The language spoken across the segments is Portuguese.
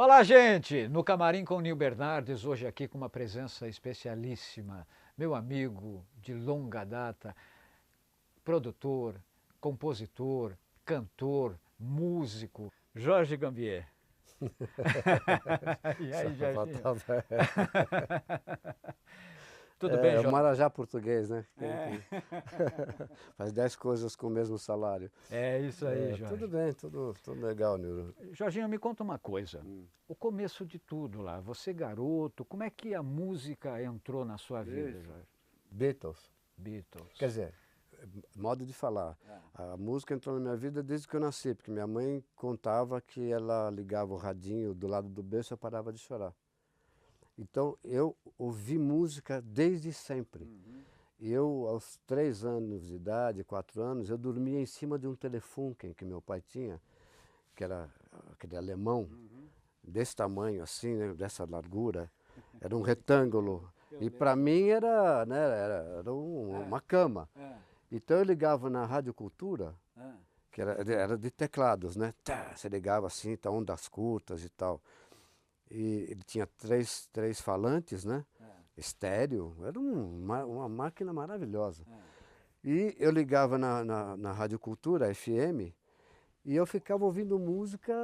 Olá, gente! No Camarim com o Nil Bernardes, hoje aqui com uma presença especialíssima, meu amigo de longa data, produtor, compositor, cantor, músico, Jorge Gambier. E Só aí, Jorginho? faltava. Tudo bem, É o Jorge? Marajá português, né? É. Faz 10 coisas com o mesmo salário. É isso aí, Tudo Jorge. bem, tudo legal, Nilo. Jorginho, me conta uma coisa. O começo de tudo lá, você garoto, como é que a música entrou na sua vida, Jorge? Beatles. Quer Beatles. dizer, modo de falar. A música entrou na minha vida desde que eu nasci, porque minha mãe contava que ela ligava o radinho do lado do berço e eu parava de chorar. Então eu ouvi música desde sempre. Eu, aos 3 anos de idade, 4 anos, eu dormia em cima de um Telefunken que meu pai tinha, que era aquele alemão, desse tamanho assim, né, dessa largura. Era um retângulo. E para mim era, né, era uma cama. Então eu ligava na Rádio Cultura, que era de teclados, né? Tá, você ligava assim, tá, ondas curtas e tal. E ele tinha três falantes, né? Estéreo, era uma máquina maravilhosa. E eu ligava na Rádio Cultura, FM, e eu ficava ouvindo música.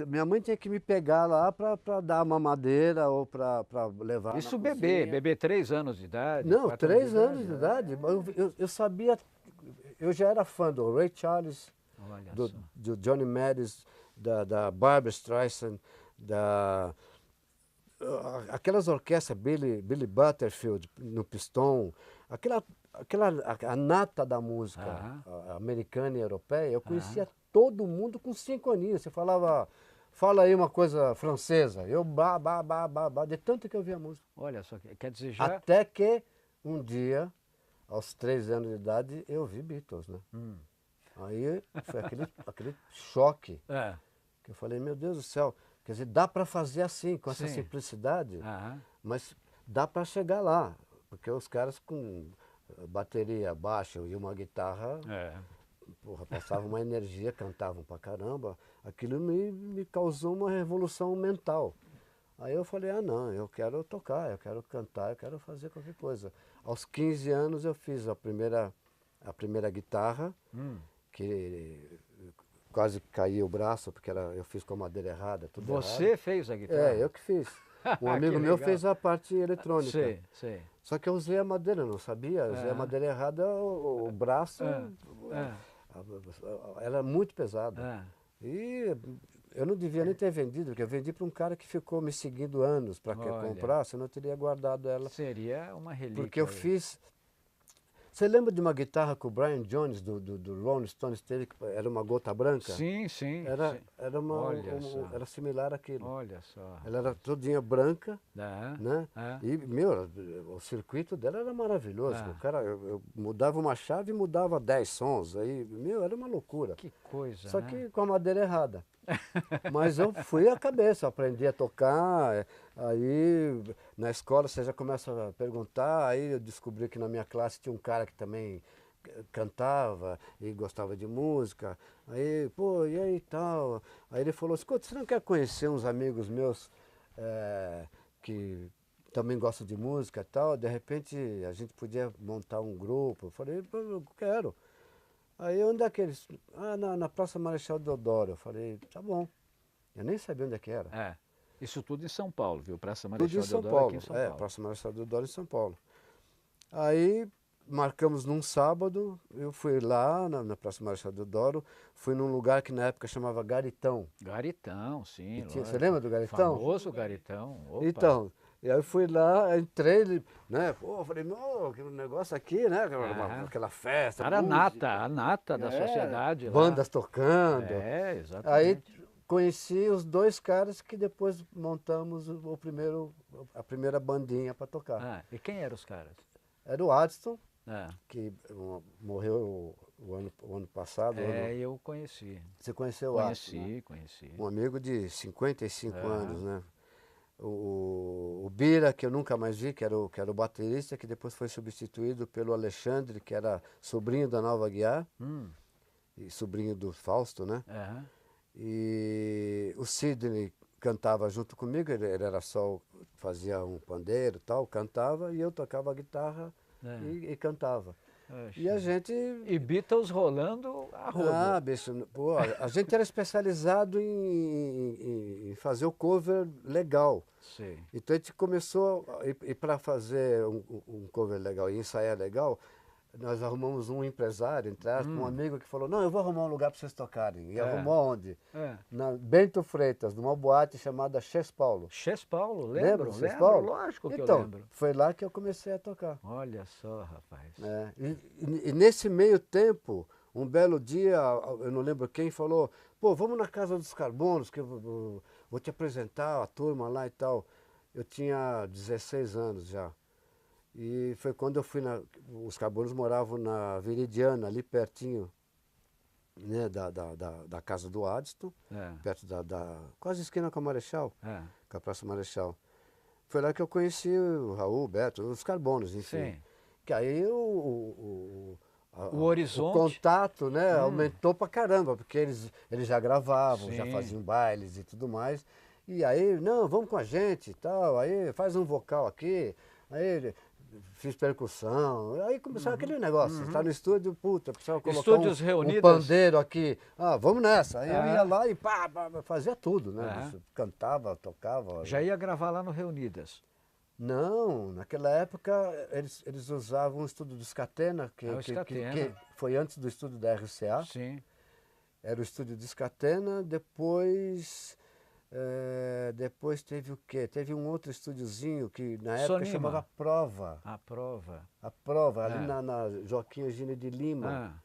Minha mãe tinha que me pegar lá para dar uma mamadeira ou para levar na Isso cozinha. bebê 3 anos de idade, Não, 4 anos de 3 anos idade. de idade. Eu sabia, eu já era fã do Ray Charles, Olha só. do Johnny Mathis, da Barbra Streisand, aquelas orquestras, Billy Butterfield no pistão, a nata da música americana e europeia, eu conhecia todo mundo com 5 aninhos. Você falava, fala aí uma coisa francesa, eu de tanto que eu via música. Olha só, quer dizer, já... Até que um dia, aos 3 anos de idade, eu vi Beatles, né? Aí foi aquele choque, É. que eu falei, meu Deus do céu, quer dizer, dá para fazer assim, com essa Sim. simplicidade, Aham. mas dá para chegar lá, porque os caras com bateria baixa e uma guitarra, É. porra, passavam uma energia, cantavam pra caramba, aquilo me causou uma revolução mental. Aí eu falei, ah não, eu quero tocar, eu quero cantar, eu quero fazer qualquer coisa. Aos 15 anos eu fiz a primeira guitarra, que quase caiu o braço, porque eu fiz com a madeira errada, tudo errado. Você fez a guitarra? É, eu que fiz. Um Que amigo meu legal. fez a parte eletrônica. Sei, sei. Só que eu usei a madeira, eu não sabia, usei a madeira errada, o braço era muito pesado. E eu não devia nem ter vendido, porque eu vendi para um cara que ficou me seguindo anos para comprar, senão eu teria guardado ela. Seria uma relíquia. Porque eu fiz... Você lembra de uma guitarra que o Brian Jones, do Rolling Stones, teve, que era uma gota branca? Sim, sim. Era, sim. era, uma, Olha só. era similar àquilo. Olha só. Ela era todinha branca, né? É. E, meu, o circuito dela era maravilhoso. O cara, eu mudava uma chave e mudava 10 sons. Aí, meu, era uma loucura. Que coisa, Só né? que com a madeira errada. Mas eu fui a cabeça, aprendi a tocar. Aí na escola você já começa a perguntar. Aí eu descobri que na minha classe tinha um cara que também cantava e gostava de música. Aí, pô, e aí tal? Aí ele falou, escuta, você não quer conhecer uns amigos meus que também gostam de música e tal? De repente a gente podia montar um grupo. Eu falei, eu quero. Aí onde é que eles... Ah, na Praça Marechal Deodoro. Eu falei, tá bom. Eu nem sabia onde é que era. É. Isso tudo em São Paulo, viu? Praça Tudo Marechal em São Deodoro aqui Paulo. em São Paulo. Praça Marechal Deodoro em São Paulo. Aí marcamos num sábado, eu fui lá na Praça Marechal Deodoro, fui num lugar que na época chamava Garitão. Garitão, sim, lógico. Você lembra do Garitão? Famoso Garitão. Opa. Então, e aí eu fui lá, entrei, né? Pô, eu falei, meu, que negócio aqui, né? Aquela festa, Era música. a nata da sociedade lá. Bandas tocando. É, exatamente. Aí conheci os 2 caras que depois montamos a primeira bandinha para tocar. E quem eram os caras? Era o Adston, É. que morreu o ano passado. Eu conheci. Você conheceu o Adston? Conheci. Um amigo de 55 anos, né? O Bira, que eu nunca mais vi, que era o baterista, que depois foi substituído pelo Alexandre, que era sobrinho da Nova Guiar, e sobrinho do Fausto, né? E o Sidney cantava junto comigo, ele era só, fazia um pandeiro e tal, cantava, e eu tocava a guitarra e cantava. E a gente... E Beatles rolando a rodo. Ah, bicho, pô, a gente era especializado em fazer o cover legal. Sim. Então a gente começou, e para fazer um cover legal e ensaiar legal, nós arrumamos um empresário, entre aspas, um amigo que falou, não, eu vou arrumar um lugar para vocês tocarem. E arrumou onde? Na Bento Freitas, numa boate chamada Chess Paulo. Chess Paulo, lembra? Lembro, Paulo? Lógico que então, eu lembro. Foi lá que eu comecei a tocar. Olha só, rapaz. E nesse meio tempo, um belo dia, eu não lembro quem, falou, pô, vamos na Casa dos Carbonos, que eu vou te apresentar a turma lá e tal. Eu tinha 16 anos já. E foi quando eu fui os Carbonos moravam na Veridiana, ali pertinho, né, da casa do Adston, perto quase esquina com a Marechal, com a Praça Marechal. Foi lá que eu conheci o Raul, o Beto, os Carbonos, enfim. Sim. Que aí O horizonte. o contato, né, aumentou pra caramba, porque eles já gravavam, Sim. já faziam bailes e tudo mais. E aí, não, vamos com a gente e tal, aí faz um vocal aqui, aí fiz percussão, aí começava aquele negócio, tá no estúdio, puta, precisava colocar Estúdios um reunidos. pandeiro aqui, vamos nessa. Aí eu ia lá e pá, fazia tudo, né, cantava, tocava. Já ia gravar lá no Reunidas? Não, naquela época eles usavam o estúdio do Scatena, que foi antes do estúdio da RCA. Sim. Era o estúdio do Scatena, depois teve o quê? Teve um outro estúdiozinho que na época Sonima. chamava Prova. A Prova. A Prova, ali na Joaquim Eugênio de Lima,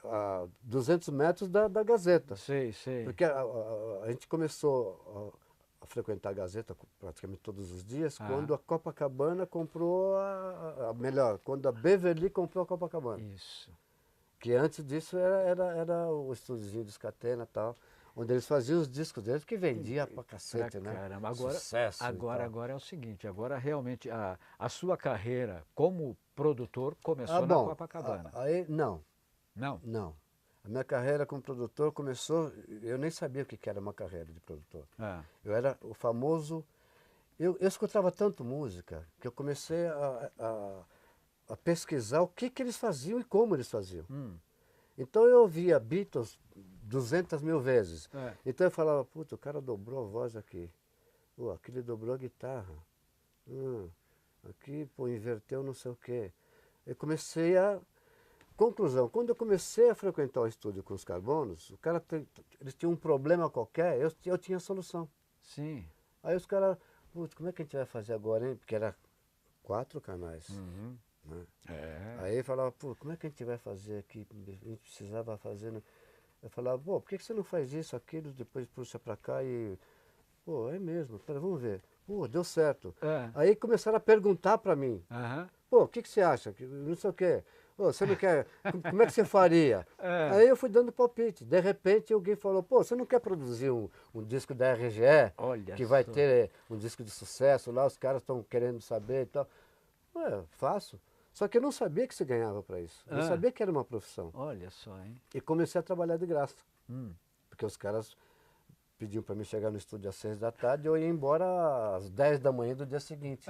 a 200 metros da Gazeta. Sei. Porque a gente começou a frequentar a Gazeta praticamente todos os dias, quando a Copacabana comprou quando a Beverly comprou a Copacabana. Isso. Que antes disso era o estúdiozinho do Scatena e tal, onde eles faziam os discos deles, que vendia pra cacete, né? Caramba. Sucesso. Agora é o seguinte, agora realmente a sua carreira como produtor começou na Copacabana. Não. Não? Não. A minha carreira como produtor começou, eu nem sabia o que era uma carreira de produtor. Eu era o famoso... Eu escutava tanto música que eu comecei a pesquisar o que eles faziam e como eles faziam. Então eu ouvia Beatles 200 mil vezes. Então eu falava, puta, o cara dobrou a voz aqui. Aqui ele dobrou a guitarra. Aqui, pô, inverteu não sei o quê. Eu comecei a... Conclusão, quando eu comecei a frequentar o estúdio com os Carbonos, eles tinham um problema qualquer, eu tinha a solução. Sim. Aí os caras, putz, como é que a gente vai fazer agora, hein? Porque era 4 canais. Né? Aí falava, pô, como é que a gente vai fazer aqui? A gente precisava fazer... Né? Eu falava, pô, por que você não faz isso, aquilo, depois puxa pra cá e... Pô, é mesmo, pera, vamos ver. Pô, deu certo. Aí começaram a perguntar pra mim. Pô, o que você acha? Não sei o quê. Pô, você não quer... Como é que você faria? Aí eu fui dando palpite. De repente alguém falou, pô, você não quer produzir um disco da RGE? Olha que vai só. ter um disco de sucesso lá, os caras estão querendo saber e tal. Ué, faço. Só que eu não sabia que se ganhava para isso. Eu não sabia que era uma profissão. Olha só, hein? E comecei a trabalhar de graça. Porque os caras pediam para mim chegar no estúdio às 6 da tarde e eu ia embora às 10 da manhã do dia seguinte.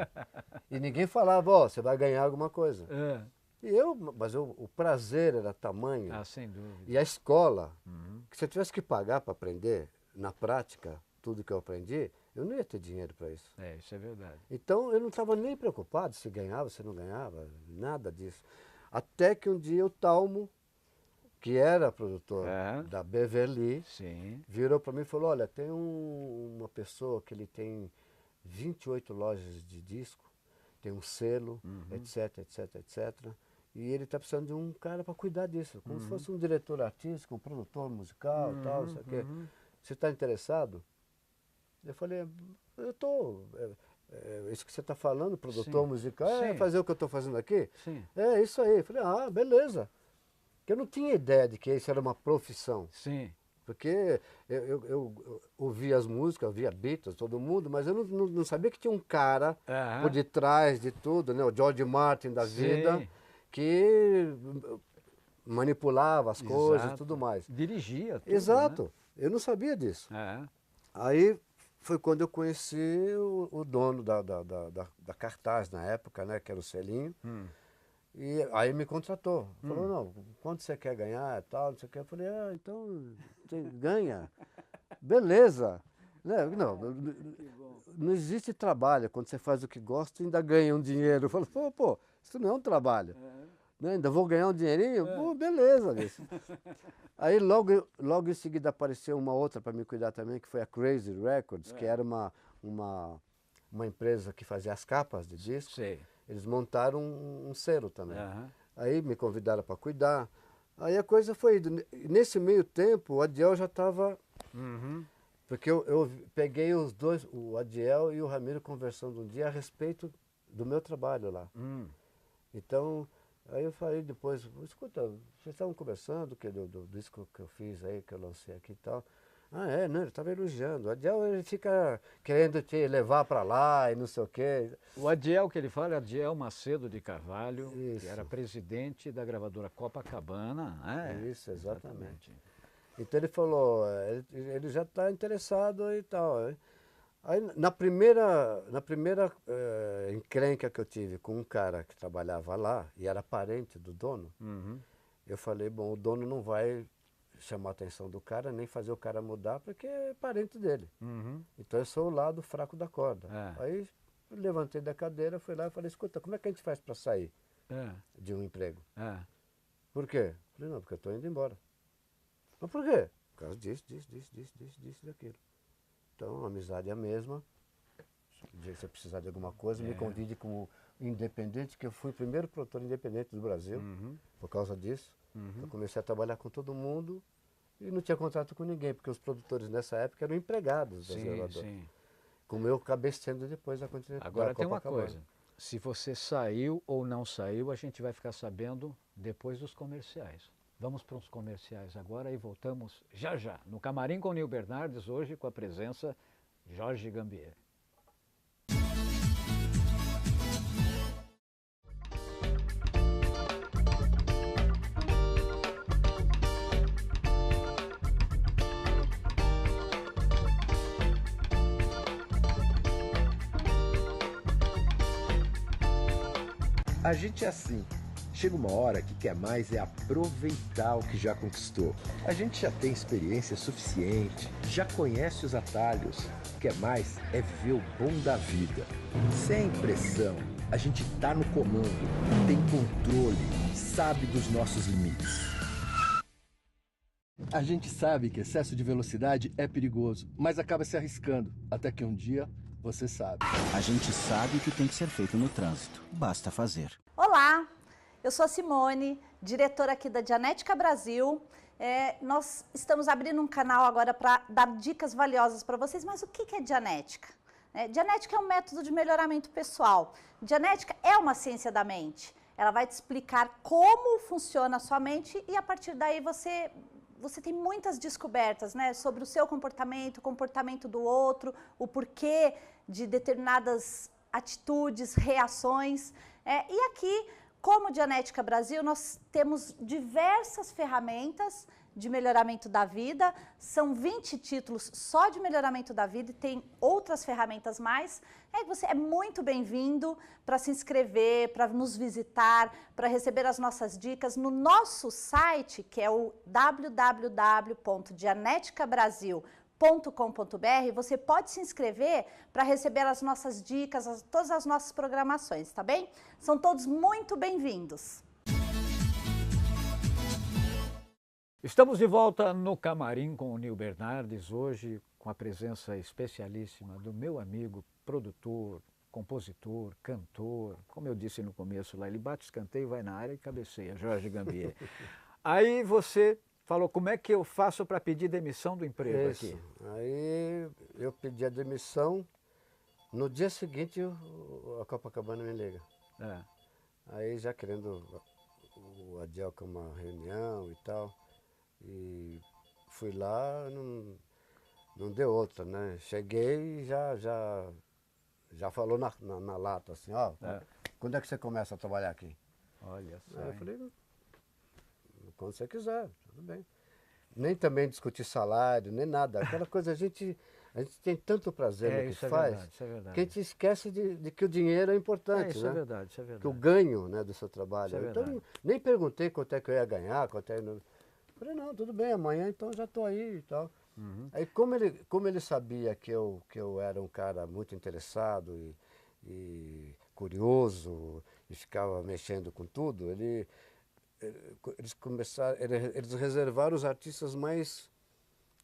E ninguém falava, ó, você vai ganhar alguma coisa. Mas o prazer era tamanho. Sem dúvida. E a escola, que se eu tivesse que pagar para aprender, na prática, tudo que eu aprendi, eu não ia ter dinheiro para isso. Isso é verdade. Então eu não estava nem preocupado se ganhava, se não ganhava, nada disso. Até que um dia o Talmo, que era produtor da Beverly, virou para mim e falou, olha, tem uma pessoa que ele tem 28 lojas de disco, tem um selo, etc, etc, etc. E ele está precisando de um cara para cuidar disso, como se fosse um diretor artístico, um produtor musical, tal, isso aqui. Você está interessado? Eu falei, eu estou. Isso que você está falando, produtor musical, é fazer o que eu estou fazendo aqui? É isso aí. Eu falei, beleza. Porque eu não tinha ideia de que isso era uma profissão. Porque eu ouvia as músicas, ouvia Beatles, todo mundo, mas eu não sabia que tinha um cara por detrás de tudo, né? O George Martin da vida, que manipulava as coisas e tudo mais. Dirigia tudo, Exato. Né? Eu não sabia disso. É. Aí foi quando eu conheci o dono da Cartaz na época, né, que era o Celinho. E aí me contratou. Falou, não, quanto você quer ganhar e tal, não sei o que. Eu falei, então você ganha. Beleza. Não existe trabalho. Quando você faz o que gosta, ainda ganha um dinheiro. Eu falo, pô, isso não é um trabalho. Né? Ainda vou ganhar um dinheirinho? Pô, beleza, bicho. Aí logo em seguida apareceu uma outra para me cuidar também, que foi a Crazy Records, que era uma empresa que fazia as capas de disco. Sei. Eles montaram um selo também. Aham. Aí me convidaram para cuidar. Aí a coisa foi indo. Nesse meio tempo, o Adiel já estava... Porque eu peguei os dois, o Adiel e o Ramiro, conversando um dia a respeito do meu trabalho lá. Então, aí eu falei depois, escuta, vocês estavam conversando do disco que eu fiz aí, que eu lancei aqui e tal. Não, ele estava elogiando. O Adiel, ele fica querendo te levar para lá e não sei o quê. O Adiel que ele fala é Adiel Macedo de Carvalho, Isso. que era presidente da gravadora Copacabana. Isso, exatamente. Então ele falou, ele já está interessado e tal. Aí na primeira encrenca que eu tive com um cara que trabalhava lá, e era parente do dono, eu falei, bom, o dono não vai chamar a atenção do cara, nem fazer o cara mudar, porque é parente dele. Então eu sou o lado fraco da corda. Aí eu levantei da cadeira, fui lá e falei, escuta, como é que a gente faz para sair de um emprego? Por quê? Eu falei, não, porque eu estou indo embora. Mas por quê? Por causa disso, daquilo. Então a amizade é a mesma. Se você precisar de alguma coisa, me convide como independente, que eu fui o primeiro produtor independente do Brasil, por causa disso. Eu comecei a trabalhar com todo mundo e não tinha contrato com ninguém, porque os produtores nessa época eram empregados das gravadoras. Como eu acabei sendo depois da Continental. Agora tem uma coisa, se você saiu ou não saiu, a gente vai ficar sabendo depois dos comerciais. Vamos para os comerciais agora e voltamos já já, no Camarim com Nil Bernardes, hoje com a presença Jorge Gambier. A gente é assim. Chega uma hora que quer mais é aproveitar o que já conquistou. A gente já tem experiência suficiente, já conhece os atalhos. Quer mais é viver o bom da vida. Sem pressão, a gente tá no comando, tem controle, sabe dos nossos limites. A gente sabe que excesso de velocidade é perigoso, mas acaba se arriscando, até que um dia você sabe. A gente sabe o que tem que ser feito no trânsito, basta fazer. Olá! Eu sou a Simone, diretora aqui da Dianética Brasil. Nós estamos abrindo um canal agora para dar dicas valiosas para vocês, mas o que é Dianética? Dianética é um método de melhoramento pessoal. Dianética é uma ciência da mente. Ela vai te explicar como funciona a sua mente e a partir daí você tem muitas descobertas, né, sobre o seu comportamento, o comportamento do outro, o porquê de determinadas atitudes, reações. E aqui, como Dianética Brasil, nós temos diversas ferramentas de melhoramento da vida, são 20 títulos só de melhoramento da vida e tem outras ferramentas mais. Você é muito bem-vindo para se inscrever, para nos visitar, para receber as nossas dicas no nosso site, que é o www.dianeticabrasil.com.br. Você pode se inscrever para receber as nossas dicas, todas as nossas programações, tá bem? São todos muito bem-vindos. Estamos de volta no Camarim com o Nil Bernardes, hoje com a presença especialíssima do meu amigo, produtor, compositor, cantor. Como eu disse no começo lá, ele bate escanteio, vai na área e cabeceia, Jorge Gambier. Aí você falou, como é que eu faço para pedir demissão do emprego aqui? Aí eu pedi a demissão, no dia seguinte a Copacabana me liga. Aí já querendo o Adiel com uma reunião e tal, e fui lá, não deu outra, né? Cheguei e já falou na lata assim, quando é que você começa a trabalhar aqui? Olha só. Aí eu falei, quando você quiser, tudo bem. nem também discutir salário, nem nada. Aquela coisa, a gente tem tanto prazer no que isso faz, é verdade, isso é verdade. que a gente esquece de que o dinheiro é importante, isso né? é verdade, isso é verdade. Que o ganho, né, do seu trabalho. Isso é Então, verdade. nem perguntei quanto é que eu ia ganhar, quanto é... Falei, não, tudo bem, amanhã então já estou aí e tal. Aí como ele sabia que eu era um cara muito interessado e curioso e ficava mexendo com tudo, eles reservaram os artistas mais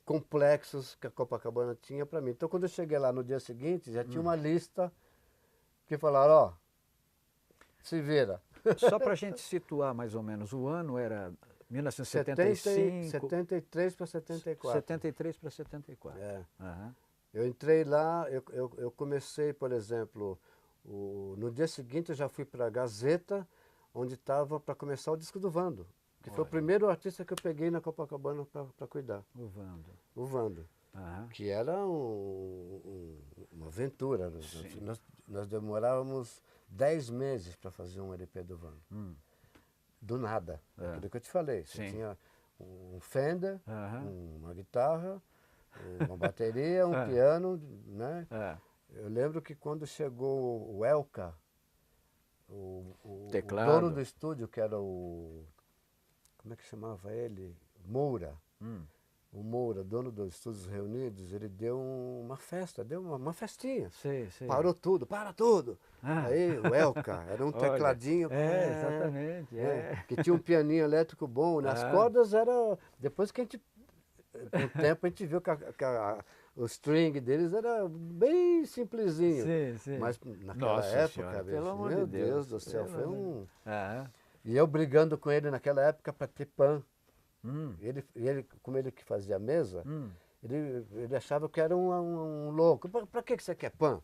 complexos que a Copacabana tinha para mim. Então quando eu cheguei lá no dia seguinte, já tinha uma lista que falaram, ó, se vira. Só para a gente situar mais ou menos, o ano era 1975... 73 para 74. 73 para 74. É. Aham. Eu entrei lá, eu comecei, por exemplo, no dia seguinte eu já fui para a Gazeta, onde estava para começar o disco do Vando, que foi o primeiro artista que eu peguei na Copacabana para cuidar. O Vando. O Vando, Aham. que era uma aventura. Nós demorávamos 10 meses para fazer um LP do Vando. Do nada, aquilo que eu te falei. Você Sim. tinha um Fender, Aham. uma guitarra, uma bateria, um piano, né? É. Eu lembro que quando chegou o Elka, o Teclado. dono do estúdio, que era como é que chamava ele? Moura. O Moura, dono dos Estúdios Reunidos, ele deu uma festa, deu uma festinha. Sei, sei. Parou tudo, para tudo. Ah. Aí o Elka, era um Olha, tecladinho. exatamente. Que tinha um pianinho elétrico bom. Né? As cordas eram... Depois que com o tempo a gente viu que o string deles era bem simplesinho. Sim, sim. Mas naquela Nossa época, Senhora, bicho, pelo amor meu de Deus. Deus do céu, foi um... Aham. E eu brigando com ele naquela época para ter pan. Ele, como ele que fazia a mesa, ele achava que era um louco. Para que você quer pan?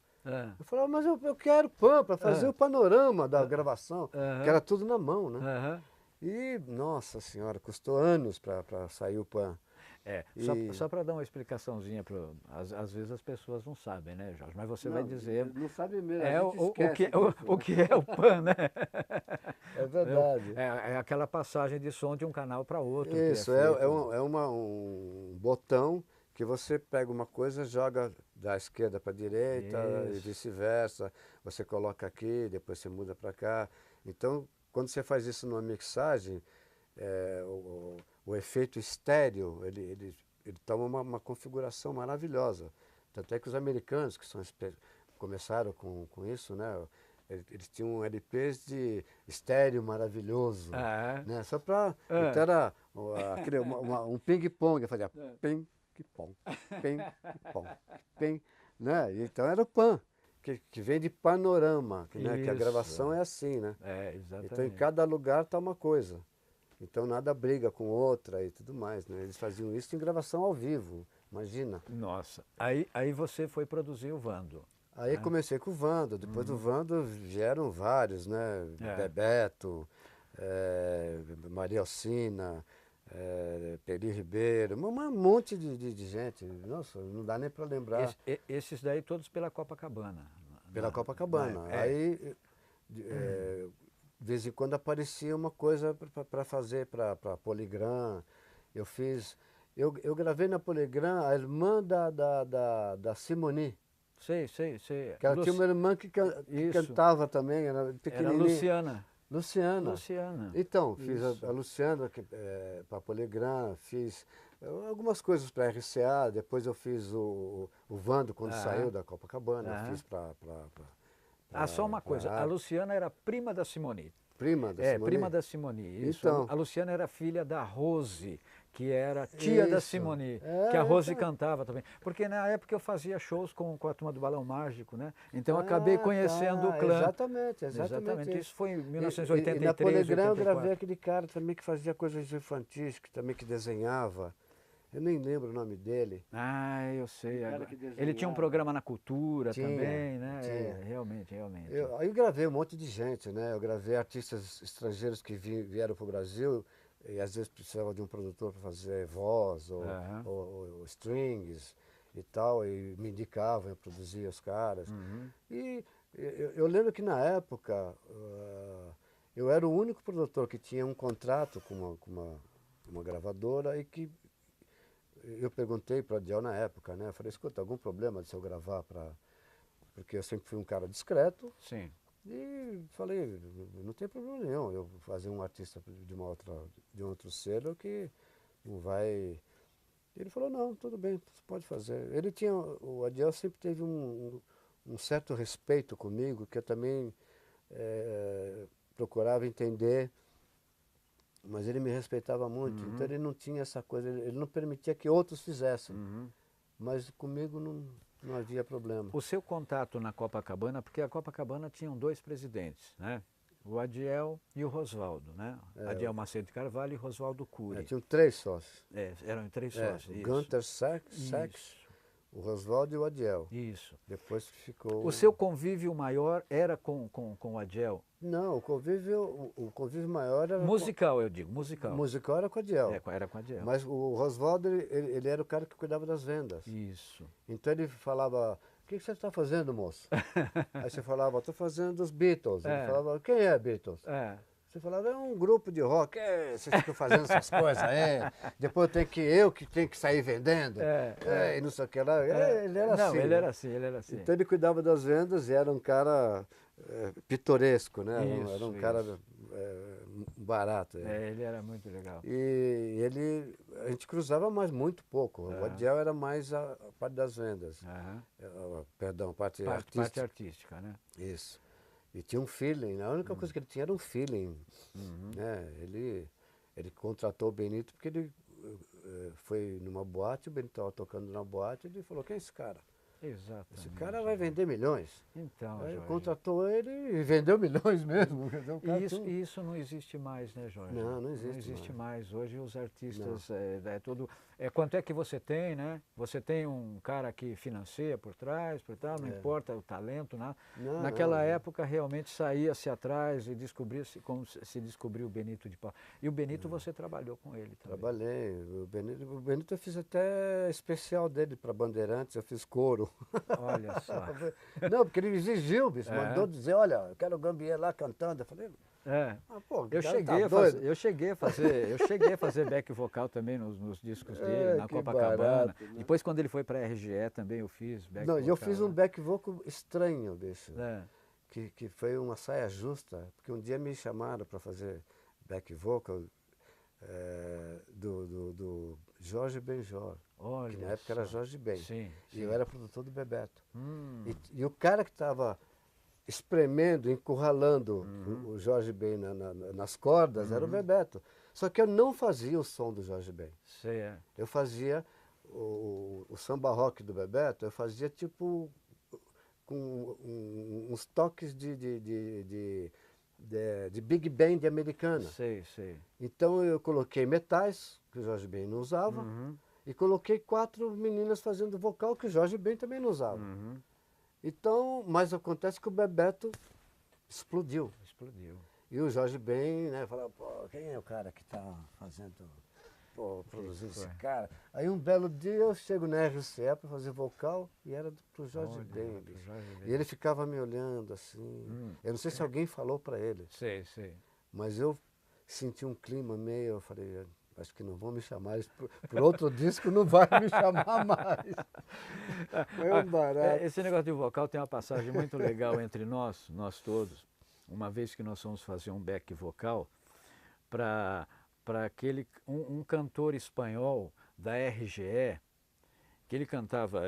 Eu falava, mas eu quero pan para fazer o panorama da gravação, que era tudo na mão, né? Aham. E, nossa senhora, custou anos para sair o pan. Só para dar uma explicaçãozinha, às vezes as pessoas não sabem, né, Jorge? Mas você vai dizer... Não sabe mesmo, o que é o pan, né? É verdade. É aquela passagem de som de um canal para outro. Isso, um botão que você pega uma coisa, joga da esquerda para a direita e vice-versa. Você coloca aqui, depois você muda para cá. Então, quando você faz isso numa mixagem, o efeito estéreo, ele toma uma configuração maravilhosa. Tanto é que os americanos, que começaram com isso, né? Eles tinham LPs de estéreo maravilhoso, né? Só para... Então era um ping-pong, fazia ping-pong, ping-pong, ping, né? Então era o pan, que vem de panorama, né? Que a gravação é assim, né? Exatamente. Então em cada lugar está uma coisa. Então nada briga com outra e tudo mais, né? Eles faziam isso em gravação ao vivo, imagina. Nossa, aí você foi produzir o Vando. Aí comecei com o Vando, depois do Vando vieram vários, né? Bebeto, Maria Alcina, Peri Ribeiro, um monte de gente. Nossa, não dá nem para lembrar. Esses daí todos pela Copacabana. Pela Copacabana. Aí, de vez em quando aparecia uma coisa para fazer para Polygram. Eu gravei na Polygram a irmã da Simone. Sei. Que ela tinha uma irmã que cantava também, era pequenininha. Era Luciana. Então, fiz a Luciana para Polygram, fiz algumas coisas para RCA, depois eu fiz o Vando quando saiu da Copacabana, eu fiz para... Só uma coisa, a Luciana era prima da Simone. Prima da Simone? Prima da Simone, isso. Então, a Luciana era filha da Rose, que era tia da Simone, que a Rose cantava também. Porque na época eu fazia shows com a turma do Balão Mágico, né? Então eu acabei conhecendo o clã. Exatamente. Isso foi em 1983, e na Polygram eu 84. gravei aquele cara também que fazia coisas infantis, que desenhava. Eu nem lembro o nome dele. Eu sei. cara que desenhava. Ele tinha um programa na Cultura Tinha, também, né? tinha. Realmente. Aí eu gravei um monte de gente, né? Eu gravei artistas estrangeiros que vieram para o Brasil e às vezes precisavam de um produtor para fazer voz ou strings e tal, e me indicavam, eu produzia os caras. E eu lembro que na época eu era o único produtor que tinha um contrato com uma gravadora e que eu perguntei para o Adiel na época, né? Eu falei, escuta, algum problema se eu gravar para... Porque eu sempre fui um cara discreto. Sim. E falei, não tem problema nenhum eu fazer um artista de um outro selo que não vai... Ele falou, não, tudo bem, você pode fazer. O Adiel sempre teve um certo respeito comigo, que eu também procurava entender, mas ele me respeitava muito, então ele não tinha essa coisa, ele não permitia que outros fizessem, mas comigo não havia problema. O seu contato na Copacabana, porque a Copacabana tinham 2 presidentes, né? O Adiel e o Rosvaldo, né? Adiel Macedo de Carvalho e Rosvaldo Cury. Tinham 3 sócios. Eram 3 sócios, O isso. Gunter Sachs, o Rosvaldo e o Adiel. Isso. Depois ficou... O seu convívio maior era com o Adiel? Não, o convívio maior era... Musical, eu digo, musical. Musical era com o Adiel. Era com o Adiel. Mas o Rosvaldo, ele era o cara que cuidava das vendas. Isso. Então ele falava, o que você está fazendo, moço? Aí você falava, estou fazendo os Beatles. Ele falava, quem é Beatles? Você falava, é um grupo de rock, vocês ficam fazendo essas coisas aí, depois eu que tenho que sair vendendo, e não sei o que lá. Ele era não, assim. Ele era assim, ele era assim. Então ele cuidava das vendas e era um cara pitoresco, né? Era um cara barato. Ele era muito legal. E a gente cruzava mais muito pouco. O Adiel era mais a parte das vendas. Perdão, parte artística. Parte artística, né? Isso. E tinha um feeling, a única coisa que ele tinha era um feeling. Né? Ele contratou o Benito porque ele foi numa boate, o Benito estava tocando na boate, e ele falou, quem é esse cara? Exatamente. Esse cara vai vender milhões. Então, aí Jorge, contratou ele e vendeu milhões mesmo. E isso não existe mais, né, Jorge? Não existe. Não existe mais. Hoje os artistas, tudo... quanto é que você tem, né? Você tem um cara que financia por trás, por tal, não importa o talento, nada. Naquela época realmente saía-se atrás e descobria-se como se descobriu o Benito de Paula. E o Benito você trabalhou com ele também. Trabalhei. O Benito eu fiz até especial dele para Bandeirantes, eu fiz coro. Olha só. Não, porque ele exigiu, bicho, mandou dizer, olha, eu quero o Gambier lá cantando. Eu falei, pô, eu cheguei a fazer back vocal também nos discos dele, na Copacabana. Barato, né? Depois, quando ele foi para a RGE, também eu fiz back vocal. Eu fiz um back vocal estranho, bicho. Que foi uma saia justa, porque um dia me chamaram para fazer back vocal do Jorge Benjor. Olha, que na época era Jorge Ben. Sim. E eu era produtor do Bebeto. E o cara que estava espremendo, encurralando o Jorge Ben nas cordas era o Bebeto. Só que eu não fazia o som do Jorge Ben. Eu fazia o samba rock do Bebeto, eu fazia tipo com uns toques de big band americana. Então eu coloquei metais, que o Jorge Ben não usava, e coloquei 4 meninas fazendo vocal, que o Jorge Ben também não usava. Então, mas acontece que o Bebeto explodiu. E o Jorge Ben, né, falou, pô, quem é o cara que está produzindo esse cara? Aí um belo dia eu chego na RCE para fazer vocal e era pro Jorge Ben. E ele ficava me olhando assim. Eu não sei se alguém falou para ele. Mas eu senti um clima meio, eu falei, acho que não vão me chamar, por outro disco não vai me chamar mais. Foi um barato. Esse negócio de vocal tem uma passagem muito legal entre nós todos. Uma vez que nós fomos fazer um back vocal para um cantor espanhol da RGE, que ele cantava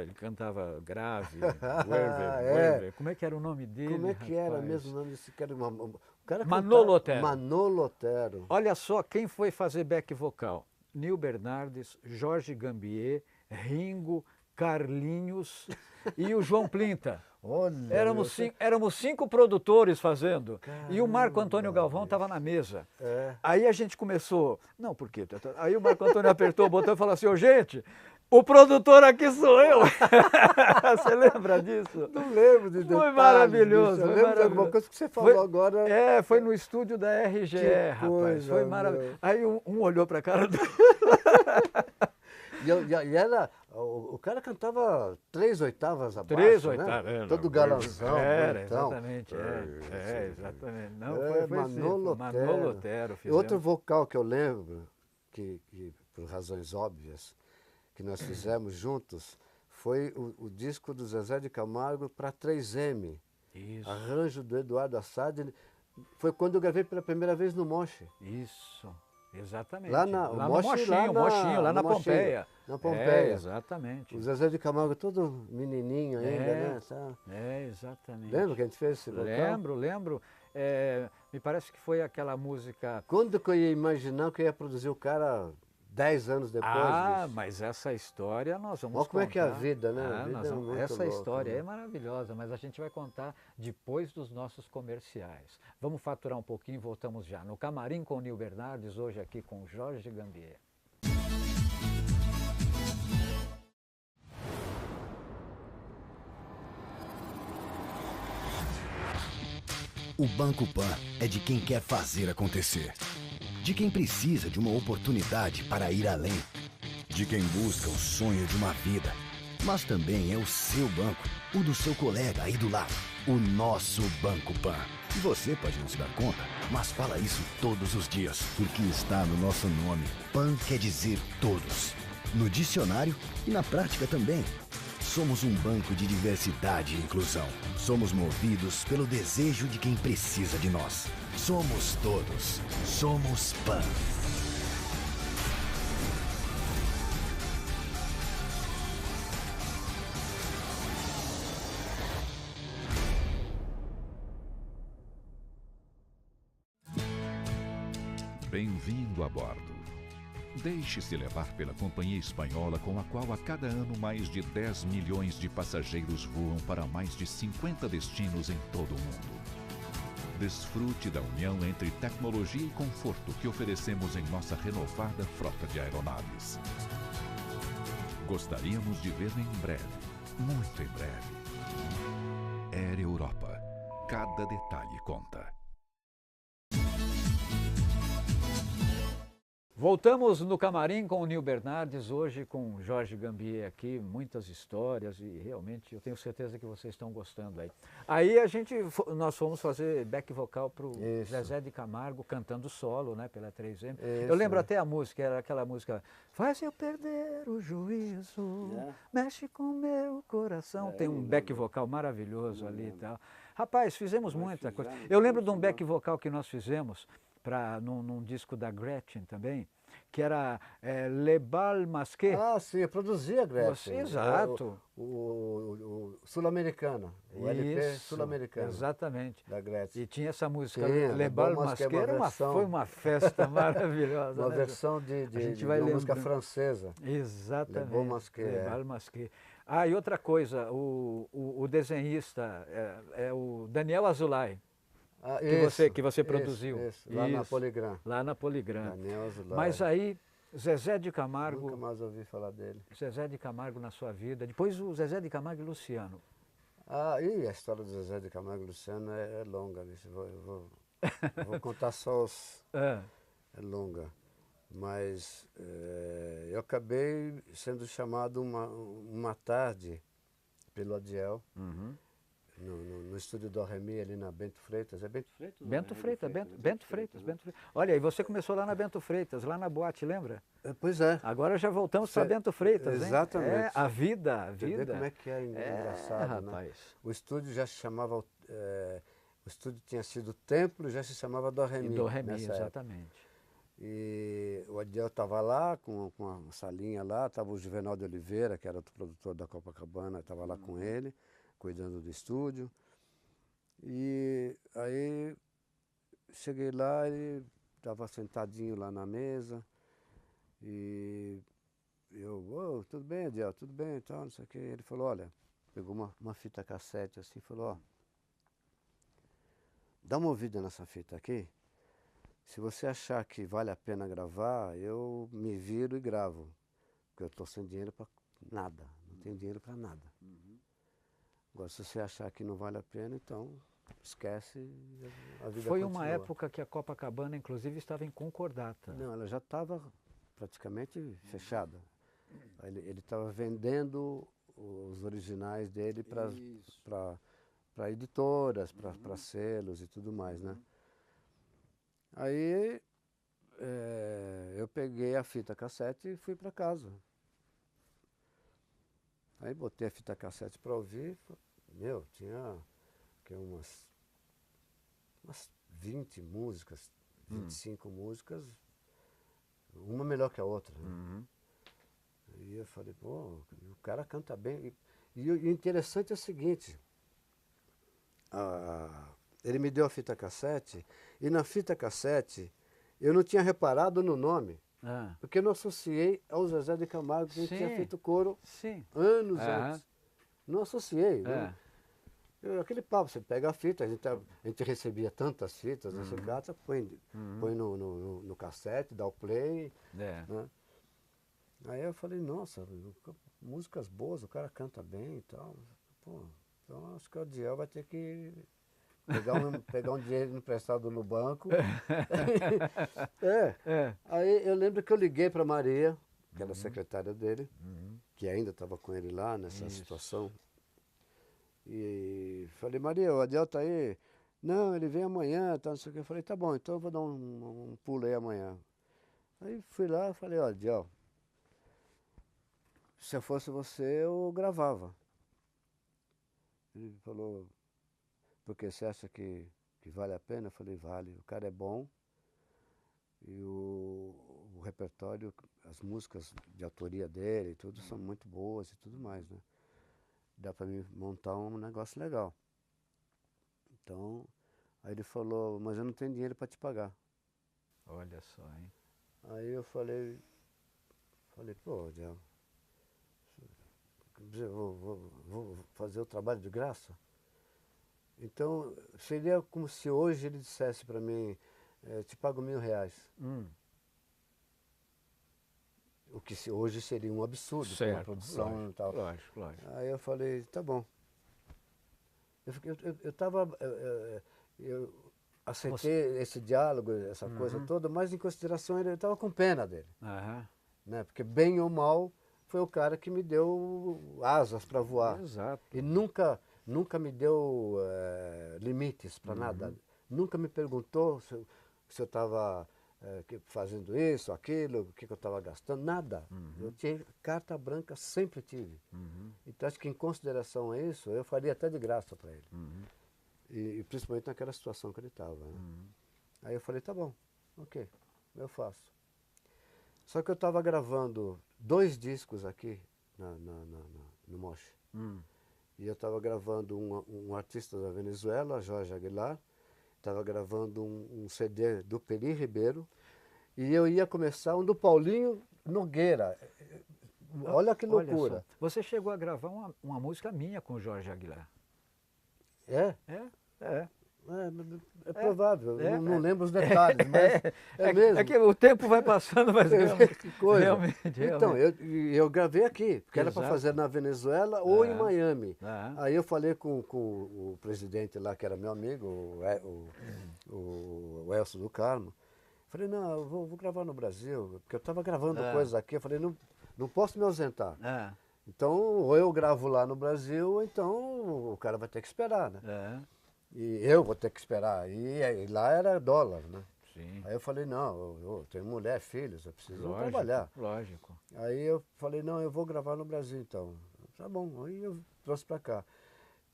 grave, como é que era o nome dele? Como é que era mesmo o nome desse cara? Manolo Otero. Manolo Otero. Olha só quem foi fazer back vocal. Nil Bernardes, Jorge Gambier, Ringo, Carlinhos e o João Plinta. Olha, éramos 5 produtores fazendo. Caramba, e o Marco Antônio Galvão estava na mesa. Aí a gente começou... Não, por quê? Aí o Marco Antônio apertou o botão e falou assim, gente... O produtor aqui sou eu. Você lembra disso? Não lembro de detalhes. Foi maravilhoso. Eu lembro de alguma coisa que você falou agora. Foi no estúdio da RGE, rapaz. Foi maravilhoso. Meu. Aí um olhou para a cara do... E era... O cara cantava 3 oitavas abaixo, 3 oitavas, né? Todo galanzão. Exatamente. Exatamente. Não, foi Manolo Otero. Outro vocal que eu lembro, que por razões óbvias, que nós fizemos juntos foi o disco do Zezé de Camargo para 3M. Isso. Arranjo do Eduardo Assad. Foi quando eu gravei pela primeira vez no Moche. Isso, exatamente. Lá no Moche, Mochinho, lá na no Mochinho, Pompeia. na Pompeia. Exatamente. O Zezé de Camargo todo menininho ainda, né? Exatamente. Lembra que a gente fez esse vocal? Lembro. Me parece que foi aquela música... Quando que eu ia imaginar que eu ia produzir o cara 10 anos depois disso? Mas essa história nós vamos Olha como é que é a contar. vida, né? A vida é muito essa louca, história né? é maravilhosa, mas a gente vai contar depois dos nossos comerciais. Vamos faturar um pouquinho e voltamos já. No Camarim com o Nil Bernardes, hoje aqui com Jorge Gambier. O Banco Pan é de quem quer fazer acontecer. De quem precisa de uma oportunidade para ir além. De quem busca o sonho de uma vida. Mas também é o seu banco, o do seu colega aí do lado. O nosso Banco Pan. E você pode não se dar conta, mas fala isso todos os dias, porque está no nosso nome. Pan quer dizer todos. No dicionário e na prática também. Somos um banco de diversidade e inclusão. Somos movidos pelo desejo de quem precisa de nós. Somos todos. Somos Pan. Bem-vindo a bordo. Deixe-se levar pela companhia espanhola com a qual a cada ano mais de 10 milhões de passageiros voam para mais de 50 destinos em todo o mundo. Desfrute da união entre tecnologia e conforto que oferecemos em nossa renovada frota de aeronaves. Gostaríamos de vê-lo em breve, muito em breve. Air Europa. Cada detalhe conta. Voltamos no Camarim com o Nil Bernardes, hoje com o Jorge Gambier aqui, muitas histórias e realmente eu tenho certeza que vocês estão gostando aí. Aí nós fomos fazer back vocal para o Zezé de Camargo cantando solo, né, pela 3M. Eu lembro até a música, era aquela música, faz eu perder o juízo, mexe com meu coração. Tem um back vocal maravilhoso ali e tal. Rapaz, fizemos muita coisa. Eu lembro de um back vocal que nós fizemos, num disco da Gretchen também, que era Le Bal Masqué. Ah, sim, eu produzia a Gretchen. Exato. O Sul-Americana, o LP Sul-Americano. Exatamente. Da Gretchen. E tinha essa música, Sim, Le Bal Masqué, foi uma festa maravilhosa. Uma né? versão de uma música francesa. Exatamente. Le Bal Masqué. Le Bal Masqué. Ah, e outra coisa, o desenhista é o Daniel Azulay. Que você produziu. Isso. Lá na Poligram. Lá na Poligram. Daniel Azulay. Mas aí, Zezé de Camargo... Nunca mais ouvi falar dele. Zezé de Camargo na sua vida. Depois o Zezé de Camargo e Luciano. A história do Zezé de Camargo e Luciano é longa. Eu vou contar só os... É longa. Mas eu acabei sendo chamado uma tarde pelo Adiel. No estúdio do Remi, ali na Bento Freitas. É Bento Freitas? Bento Freitas. Olha, e você começou lá na Bento Freitas, lá na boate, lembra? Pois é. Agora já voltamos para Bento Freitas, hein? Exatamente. A vida. Vê como é que é engraçado, rapaz. Né? O estúdio já se chamava... o estúdio tinha sido Templo, já se chamava do Remi. Do Remi, exatamente. E o Adiel estava lá, com uma salinha lá, estava o Juvenal de Oliveira, que era outro produtor da Copacabana, estava lá com ele, cuidando do estúdio. E aí cheguei lá, ele estava sentadinho lá na mesa, e eu, tudo bem, Adiel, tudo bem e tal, não sei o quê. Ele falou, olha, pegou uma fita cassete assim, falou, ó, dá uma ouvida nessa fita aqui. Se você achar que vale a pena gravar, eu me viro e gravo. Porque eu estou sem dinheiro para nada. Não tenho dinheiro para nada. Agora, se você achar que não vale a pena, então esquece, a vida Foi continua. uma época que a Copacabana, inclusive, estava em concordata. Não, ela já estava praticamente fechada. Ele estava vendendo os originais dele para editoras, para selos e tudo mais, né? Aí eu peguei a fita cassete e fui para casa. Aí botei a fita cassete para ouvir, meu, tinha que umas 20 músicas, 25 músicas, uma melhor que a outra. Né? E eu falei, pô, o cara canta bem. E o interessante é o seguinte, ele me deu a fita cassete, e na fita cassete eu não tinha reparado no nome, porque eu não associei ao Zezé de Camargo, que tinha feito coro anos antes. Não associei. Né? Aquele papo, você pega a fita, a gente recebia tantas fitas, você gata, põe no cassete, dá o play. Né? Aí eu falei, nossa, músicas boas, o cara canta bem e tal. Pô, então acho que o Odiel vai ter que pegar um dinheiro emprestado no banco. Aí eu lembro que eu liguei para Maria, que era a secretária dele, que ainda estava com ele lá nessa situação. E falei, Maria, o Odiel tá aí? Não, ele vem amanhã, tá, não sei o que. Eu falei, tá bom, então eu vou dar um pulo aí amanhã. Aí fui lá e falei, ó, Odiel, se eu fosse você, eu gravava. Ele falou, porque você acha que vale a pena? Eu falei, vale, o cara é bom. E o repertório, as músicas de autoria dele e tudo são muito boas e tudo mais, né? Dá para mim montar um negócio legal. Então, aí ele falou, mas eu não tenho dinheiro para te pagar. Olha só, hein? Aí eu falei, pô, Odiel, vou fazer o trabalho de graça? Então, seria como se hoje ele dissesse para mim, te pago R$1.000. O que hoje seria um absurdo para uma produção, lógico, e tal. Lógico. Aí eu falei, tá bom. Eu aceitei esse diálogo, essa coisa toda, mas em consideração eu estava com pena dele. Né? Porque bem ou mal foi o cara que me deu asas para voar. Exato. E nunca me deu limites para nada. Nunca me perguntou se eu estava fazendo isso, aquilo, o que eu estava gastando, nada. Eu tinha carta branca, sempre tive. Então acho que em consideração a isso, eu faria até de graça para ele. E principalmente naquela situação que ele estava. Né? Aí eu falei, tá bom, ok, eu faço. Só que eu estava gravando 2 discos aqui no Moche. E eu estava gravando um artista da Venezuela, Jorge Aguilar, estava gravando um CD do Peri Ribeiro, e eu ia começar um do Paulinho Nogueira. Olha que loucura. Olha só. Você chegou a gravar uma música minha com o Jorge Aguilar. É? É. É provável, não lembro os detalhes, mas mesmo. É que o tempo vai passando, mas que coisa. Realmente. Então, eu gravei aqui, porque era para fazer na Venezuela ou em Miami. Aí eu falei com o presidente lá, que era meu amigo, o Elcio do Carmo. Falei, não, eu vou gravar no Brasil, porque eu estava gravando coisas aqui. Eu falei, não posso me ausentar. Então, ou eu gravo lá no Brasil, ou então o cara vai ter que esperar, né? E eu vou ter que esperar. E lá era dólar, né? Sim. Aí eu falei, não, eu tenho mulher, filhos, eu preciso trabalhar. Lógico. Aí eu falei, não, eu vou gravar no Brasil então. Tá bom, aí eu trouxe para cá.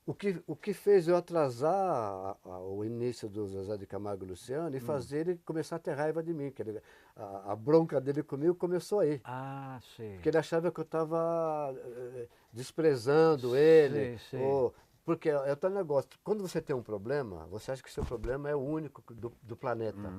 O que fez eu atrasar o início do Zezé de Camargo e Luciano e fazer ele começar a ter raiva de mim. Que a bronca dele comigo começou aí. Sei. Porque ele achava que eu estava desprezando ele. Sei. Porque é o tal negócio, quando você tem um problema, você acha que seu problema é o único do planeta.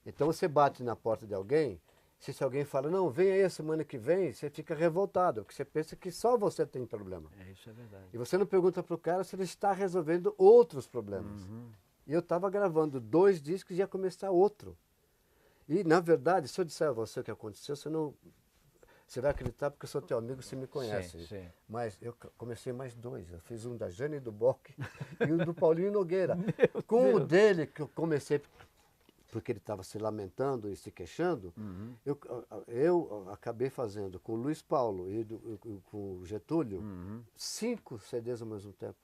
Então você bate na porta de alguém, se alguém fala, não, vem aí a semana que vem, você fica revoltado, porque você pensa que só você tem problema. Isso é verdade. E você não pergunta para o cara se ele está resolvendo outros problemas. E eu estava gravando 2 discos e ia começar outro. E, na verdade, se eu disser a você o que aconteceu, você vai acreditar porque eu sou teu amigo, você me conhece. Sim. Mas eu comecei mais 2. Eu fiz um da Jane do Bock e um do Paulinho Nogueira. Com o dele, que eu comecei, porque ele estava se lamentando e se queixando, eu acabei fazendo com o Luiz Paulo e com o Getúlio 5 CDs ao mesmo tempo.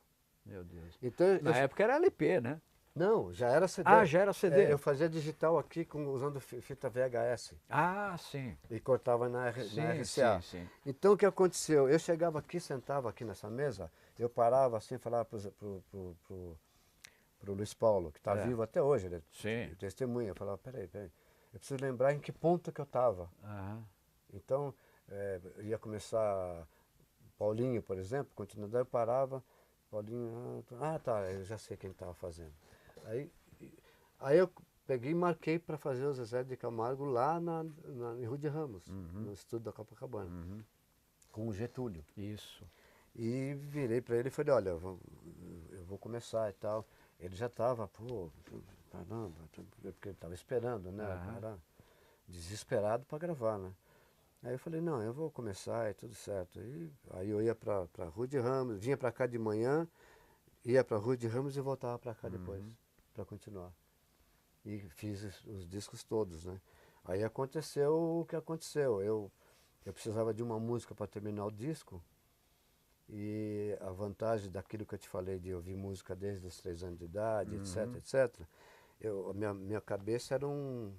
Meu Deus. Então, Na época era LP, né? Não, já era CD. Ah, já era CD. Eu fazia digital aqui usando fita VHS. Ah, sim. E cortava na RCA. Sim. Então o que aconteceu? Eu chegava aqui, sentava aqui nessa mesa, eu parava assim, falava pro Luiz Paulo, que está vivo até hoje, ele Sim. testemunha. Eu falava, peraí, eu preciso lembrar em que ponto que eu estava. Então, ia começar Paulinho, por exemplo, continuando, eu parava, Paulinho, tá, eu já sei quem estava fazendo. Aí eu peguei e marquei para fazer o Zezé de Camargo lá em Rua de Ramos, no estúdio da Copacabana, com o Getúlio. Isso. E virei para ele e falei, olha, eu vou começar e tal. Ele já estava, caramba, porque ele estava esperando, né? Cara, desesperado para gravar, né? Aí eu falei, não, eu vou começar e tudo certo. E aí eu ia para Rua de Ramos, vinha para cá de manhã, ia para Rua de Ramos e voltava para cá depois, para continuar. E fiz os discos todos, né? Aí aconteceu o que aconteceu. Eu precisava de uma música para terminar o disco. E a vantagem daquilo que eu te falei de ouvir música desde os 3 anos de idade, etc. Minha cabeça era um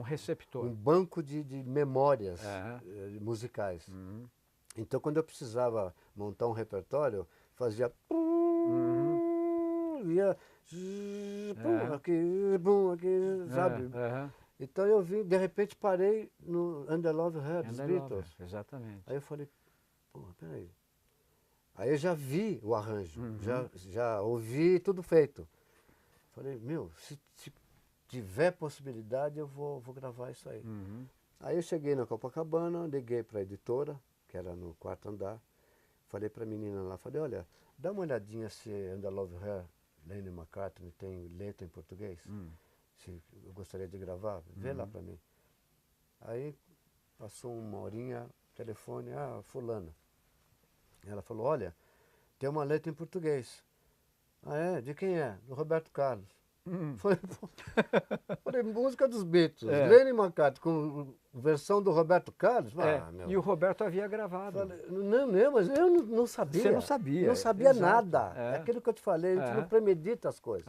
receptor. Um banco de memórias musicais. Então, quando eu precisava montar um repertório, fazia... ia... aqui, sabe? Então eu vi, de repente parei no And I Love Her, dos Beatles. Exatamente. Aí eu falei, peraí. Aí eu já vi o arranjo, já ouvi tudo feito. Falei, se tiver possibilidade eu vou gravar isso aí. Aí eu cheguei na Copacabana, liguei para a editora, que era no 4º andar, falei para a menina lá, falei, olha, dá uma olhadinha se And I Love Her, Lennon McCartney, tem letra em português. Se eu gostaria de gravar, vê lá para mim. Aí passou uma horinha, telefone, fulana. Ela falou, olha, tem uma letra em português. De quem é? Do Roberto Carlos. Falei, música dos Beatles, Lennon McCartney, com versão do Roberto Carlos. E o Roberto havia gravado. Falei, não, mas eu não sabia. Você não sabia. Não sabia nada. É aquilo que eu te falei, a gente não premedita as coisas.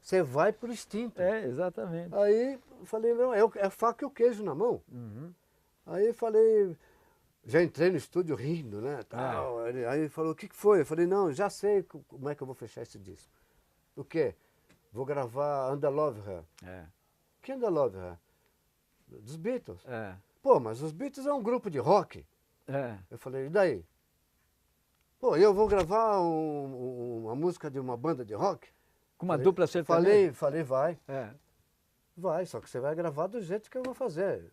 Você vai por instinto. Exatamente. Aí falei, não, é faca e o queijo na mão. Aí falei, já entrei no estúdio rindo, né? Tal. Aí ele falou, o que foi? Eu falei, não, já sei como é que eu vou fechar esse disco. O quê? Vou gravar And I Love Her. Que And I Love Her? Dos Beatles. Pô, mas os Beatles é um grupo de rock. Eu falei, e daí? Pô, eu vou gravar uma música de uma banda de rock? Com uma dupla sertaneja? Falei, vai. Vai, só que você vai gravar do jeito que eu vou fazer.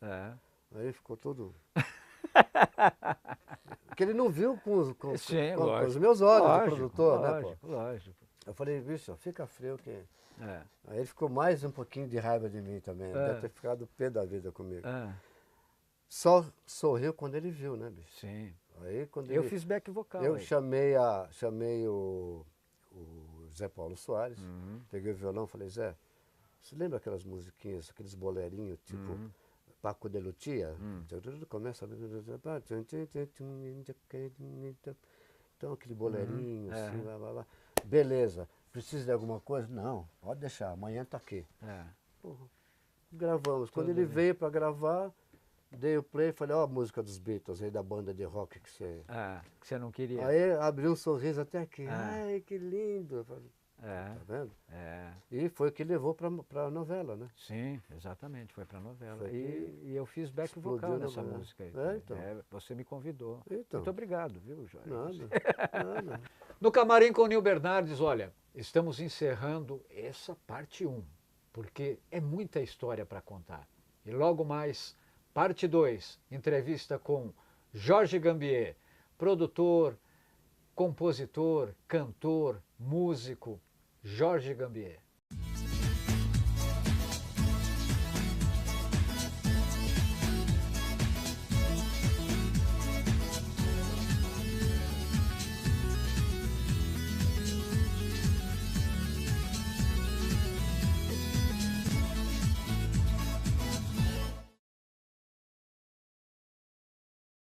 Aí ficou tudo... Porque ele não viu com os meus olhos, o produtor, né, pô? Lógico. Eu falei, bicho, fica frio que... Aí ele ficou mais um pouquinho de raiva de mim também. Deve ter ficado pé da vida comigo. Só sorriu quando ele viu, né, bicho? Sim. Aí, quando eu fiz back vocal. Eu chamei o Zé Paulo Soares, peguei o violão e falei, Zé, você lembra aquelas musiquinhas, aqueles bolerinhos, tipo Paco de Lucia? Começa... Então, aquele bolerinho, assim, blá, blá, blá. Beleza, precisa de alguma coisa? Não, pode deixar, amanhã tá aqui. Porra, gravamos. Quando ele veio para gravar, dei o play e falei, a música dos Beatles aí, da banda de rock que você... que você não queria. Aí abriu um sorriso até aqui. Ai, que lindo. Eu falei, tá vendo? E foi o que levou para a novela, né? Sim, exatamente, foi para a novela. E eu fiz back vocal nessa música aí. Então. Você me convidou. Então. Muito obrigado, viu, Jorge? Nada. No Camarim com o Nil Bernardes, olha, estamos encerrando essa parte 1, porque é muita história para contar. E logo mais, parte 2, entrevista com Jorge Gambier, produtor, compositor, cantor, músico, Jorge Gambier.